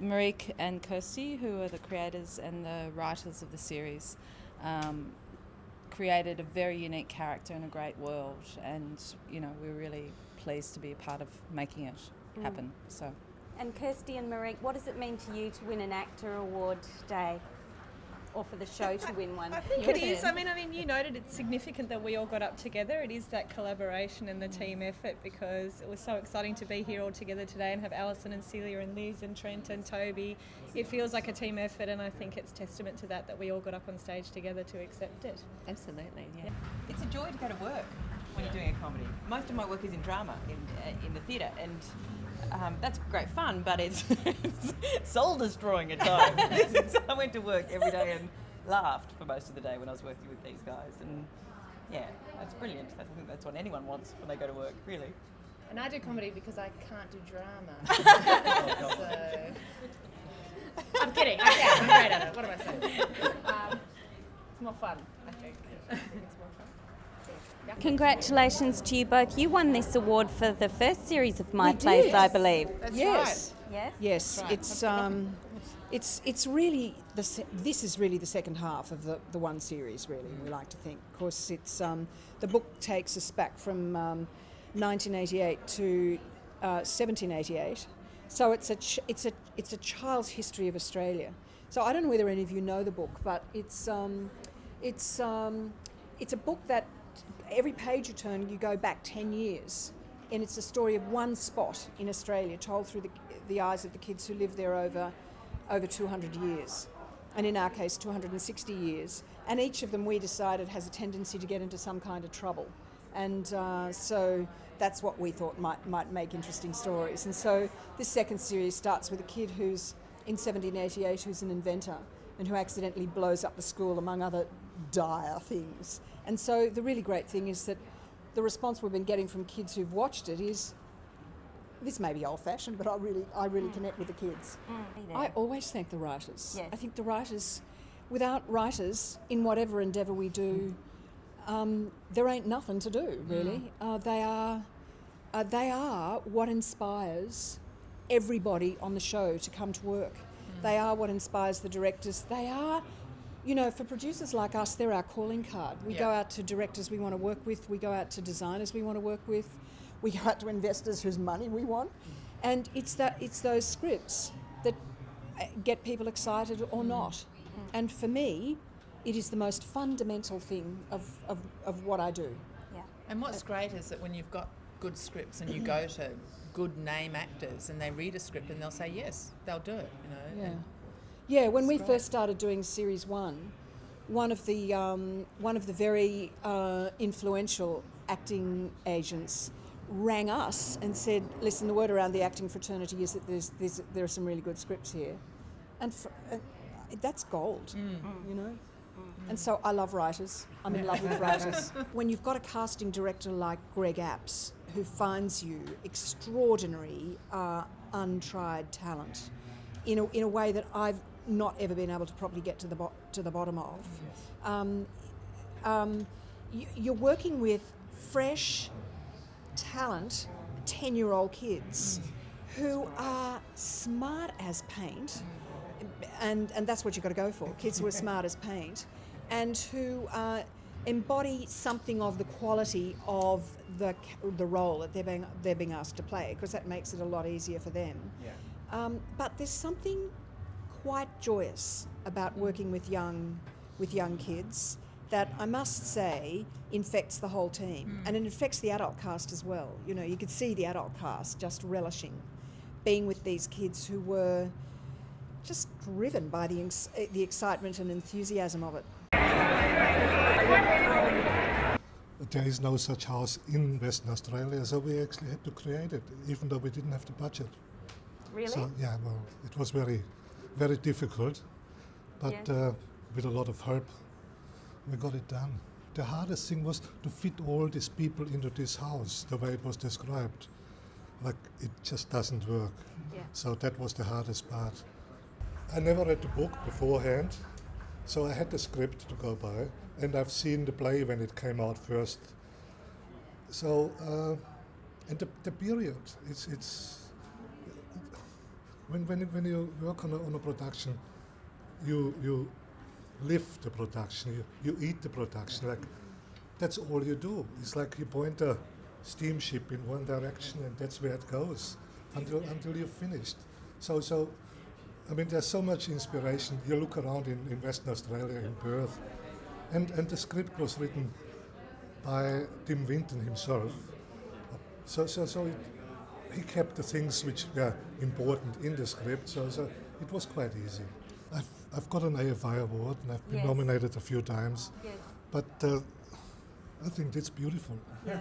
Marique and Kirsty, who are the creators and the writers of the series, created a very unique character in a great world, and we're really pleased to be a part of making it happen. So. And Kirsty and Marique, what does it mean to you to win an AACTA Award today? Or for the show to win one? I think it is. I mean, you noted it's significant that we all got up together. It is that collaboration and the team effort, because it was so exciting to be here all together today and have Alison and Celia and Liz and Trent and Toby. It feels like a team effort, and I think it's testament to that we all got up on stage together to accept it. Absolutely, yeah. It's a joy to go to work when you're doing a comedy. Most of my work is in drama, in the theatre, and that's great fun, but it's soul destroying at times. So I went to work every day and laughed for most of the day when I was working with these guys, and yeah, that's brilliant. I think that's what anyone wants when they go to work, really. And I do comedy because I can't do drama. So I'm kidding. I'm great at it. What am I saying? It's more fun, I think. It's more fun. Congratulations to you both. You won this award for the first series of My Place, I believe. That's Yes. Yes? Yes, Right. it's really this is really the second half of the one series. Really, we like to think. Of course, it's the book takes us back from 1988 to 1788. So it's a child's history of Australia. So I don't know whether any of you know the book, but it's a book that every page you turn, you go back 10 years, and it's a story of one spot in Australia told through the eyes of the kids who lived there over 200 years, and in our case 260 years, and each of them, we decided, has a tendency to get into some kind of trouble, and so that's what we thought might make interesting stories. And so this second series starts with a kid who's in 1788 who's an inventor and who accidentally blows up the school, among other dire things. And so the really great thing is that the response we've been getting from kids who've watched it is, this may be old-fashioned, but I really connect with the kids. I always thank the writers. Yes. I think the writers, without writers, in whatever endeavour we do, there ain't nothing to do, really. They are what inspires everybody on the show to come to work. They are what inspires the directors. They are, for producers like us, they're our calling card. We go out to directors we want to work with. We go out to designers we want to work with. We go out to investors whose money we want. And it's those scripts that get people excited or not. And for me, it is the most fundamental thing of what I do. Yeah. And what's great is that when you've got good scripts and you go to good name actors and they read a script and they'll say yes, they'll do it, Yeah. Yeah, when we first started doing series one of the very influential acting agents rang us and said, listen, the word around the acting fraternity is that there are some really good scripts here. And that's gold, And so I love writers. I'm in love with writers. When you've got a casting director like Greg Apps, who finds you extraordinary, untried talent in a way that I've not ever been able to properly get to the bottom of. You're working with fresh talent, 10-year-old kids who are smart as paint, and that's what you've got to go for, kids who are smart as paint, and who embody something of the quality of the role that they're being asked to play, because that makes it a lot easier for them. But there's something quite joyous about working with young kids that I must say infects the whole team, and it infects the adult cast as well. You could see the adult cast just relishing being with these kids who were just driven by the excitement and enthusiasm of it. There is no such house in Western Australia, so we actually had to create it, even though we didn't have the budget. Really? So, yeah, well, it was very, very difficult, but with a lot of help, we got it done. The hardest thing was to fit all these people into this house, the way it was described. Like, it just doesn't work. Yeah. So that was the hardest part. I never read the book beforehand, so I had the script to go by, and I've seen the play when it came out first. So, and the period, it's when you work on a production, you live the production, you eat the production. Like that's all you do. It's like you point a steamship in one direction and that's where it goes until you're finished. So I mean, there's so much inspiration. You look around in Western Australia, in Perth, and the script was written by Tim Winton himself. He kept the things which were important in the script, so it was quite easy. I've got an AFI award and I've been Yes. nominated a few times, Yes. but I think that's beautiful. Yeah.